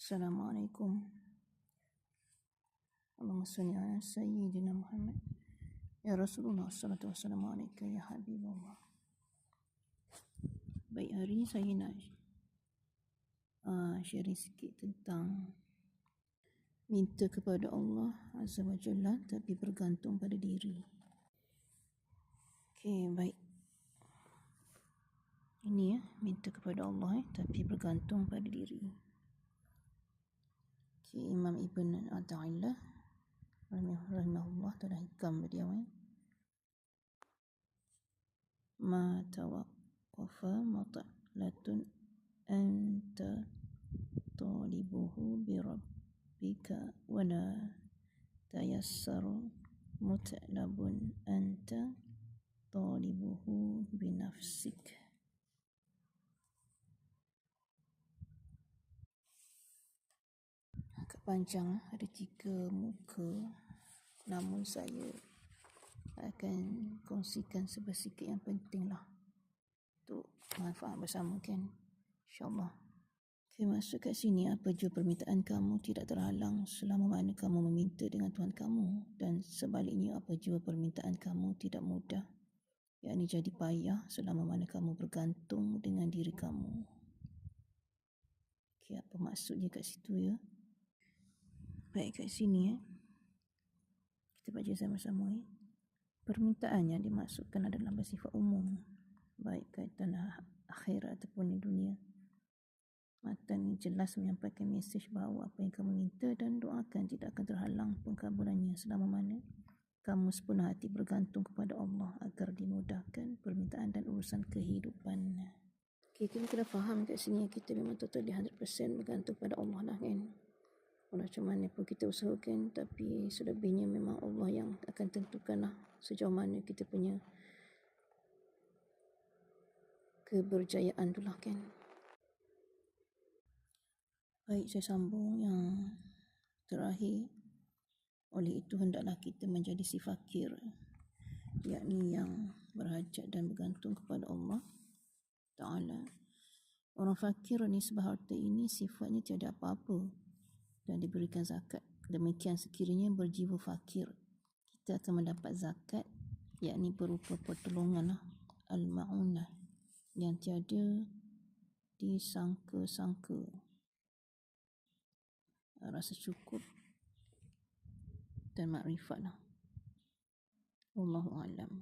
Assalamualaikum. Allahumma salli ala Sayyidina Muhammad. Ya Rasulullah, salatu wassalamu alaika ya Habibullah. Baik, hari ini saya nak sharing sikit tentang minta kepada Allah Azza wa Jalla tapi bergantung pada diri. Okey, baik. Ini minta kepada Allah tapi bergantung pada diri. Imam Ibn Ata'illah rahimahullah telah hikam beliau ma tawaqqafa mat'latun anta talibuhu bi rabbika wa la tayassaru mutlabun anta talibuhu bi nafsik. Agak panjang, ada 3 muka, namun saya akan kongsikan sedikit yang penting lah untuk manfaat bersama kan, insyaAllah. Okay, masuk kat sini, apa jua permintaan kamu tidak terhalang selama mana kamu meminta dengan Tuhan kamu, dan sebaliknya apa jua permintaan kamu tidak mudah, yakni jadi payah selama mana kamu bergantung dengan diri kamu. Okay, apa maksudnya kat situ ya? Baik, kat sini kita baca sama-sama Permintaan yang dimaksudkan adalah bersifat umum, baik kaitan akhirat ataupun di dunia. Matan ini jelas menyampaikan mesej bahawa apa yang kamu minta dan doakan tidak akan terhalang pengkabulannya selama mana kamu sepenuh hati bergantung kepada Allah agar dimudahkan permintaan dan urusan kehidupan. Okay, kita kena faham kat sini kita memang totally 100% bergantung pada Allah lah kan. Macam mana pun kita usahakan, tapi selebihnya memang Allah yang akan tentukan lah sejauh mana kita punya keberjayaan tu lah kan. Baik, saya sambung yang terakhir. Oleh itu hendaklah kita menjadi si fakir, yakni yang berhajat dan bergantung kepada Allah Ta'ala. Orang fakir ni sebab harta ini sifatnya tiada apa-apa dan diberikan zakat. Demikian sekiranya berjiwa fakir, kita akan mendapat zakat, yakni berupa pertolongan al-ma'unah yang tiada disangka-sangka, rasa cukup dan makrifat lah. Wallahu a'lam.